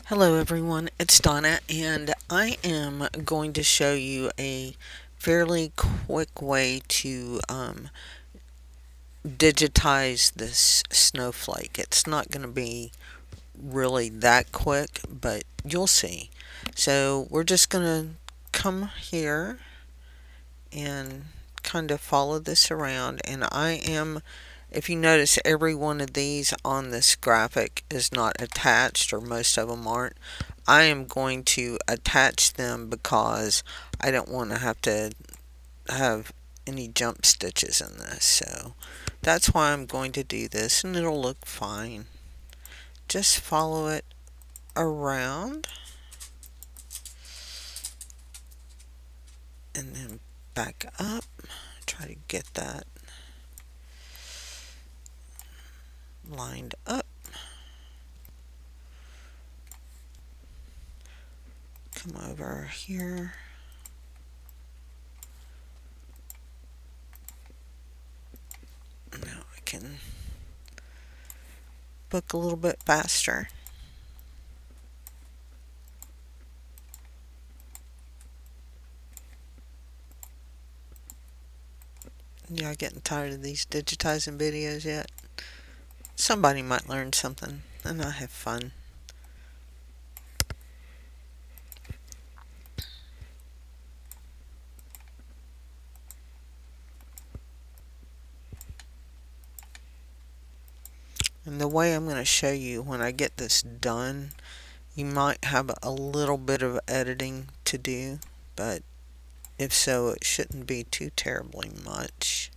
Hello everyone, it's Donna and I am going to show you a fairly quick way to digitize this snowflake. It's not going to be really that quick, but you'll see. So we're just going to come here and kind of follow this around, and if you notice, every one of these on this graphic is not attached, or most of them aren't. I am going to attach them because I don't want to have any jump stitches in this. So that's why I'm going to do this, and it'll look fine. Just follow it around and then back up. Try to get that lined up. Come over here. Now I can book a little bit faster. Y'all getting tired of these digitizing videos yet? Somebody might learn something, and I have fun. And the way I'm going to show you when I get this done, you might have a little bit of editing to do, but if so, it shouldn't be too terribly much.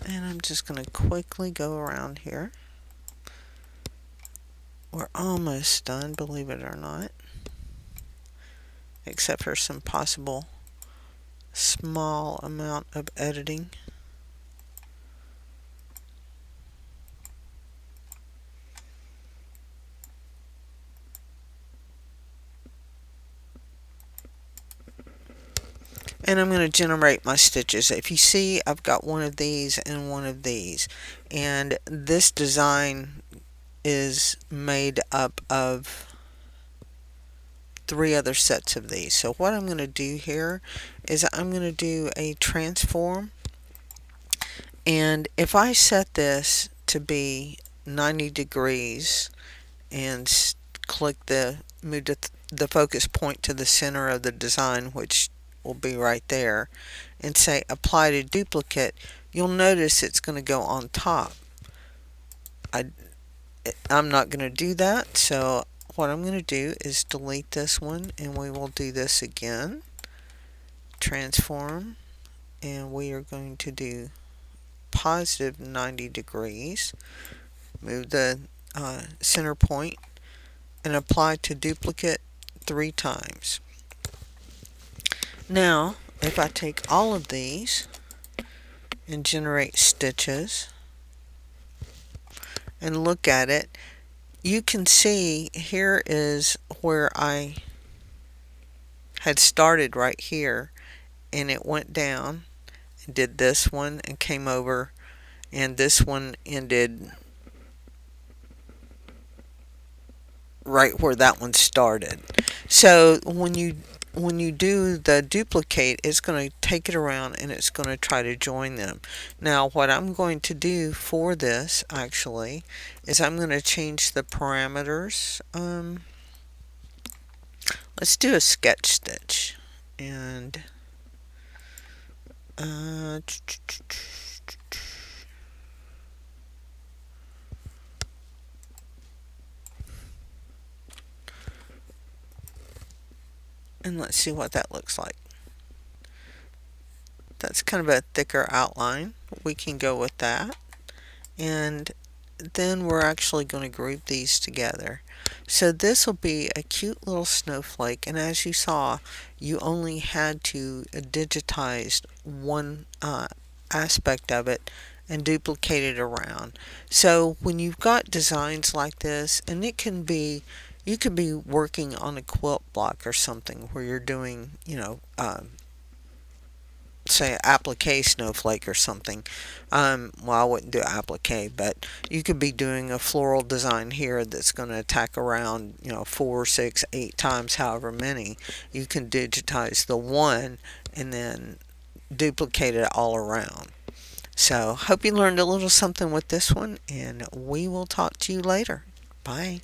And I'm just going to quickly go around here. We're almost done, believe it or not, except for some possible small amount of editing. And I'm going to generate my stitches. If you see, I've got one of these and one of these, and this design is made up of 3 other sets of these. So what I'm going to do here is I'm going to do a transform, and if I set this to be 90 degrees and move the focus point to the center of the design, which will be right there, and say apply to duplicate, you'll notice it's going to go on top. I'm not going to do that, so what I'm going to do is delete this one, and we will do this again. Transform, and we are going to do positive 90 degrees. Move the center point and apply to duplicate 3 times. Now, if I take all of these and generate stitches and look at it, you can see here is where I had started right here, and it went down and did this one and came over, and this one ended right where that one started. So when you when you do the duplicate, it's going to take it around and it's going to try to join them. Now, what I'm going to do for this actually is I'm going to change the parameters. Let's do a sketch stitch. And uh, and let's see what that looks like. That's kind of a thicker outline. We can go with that. And then we're actually going to group these together. So this will be a cute little snowflake, and as you saw, you only had to digitize one aspect of it and duplicate it around. So when you've got designs like this, and it can be, you could be working on a quilt block or something where you're doing, say applique snowflake or something. Well, I wouldn't do applique, but you could be doing a floral design here that's going to tack around, 4, 6, 8 times, however many. You can digitize the one and then duplicate it all around. So hope you learned a little something with this one, and we will talk to you later. Bye.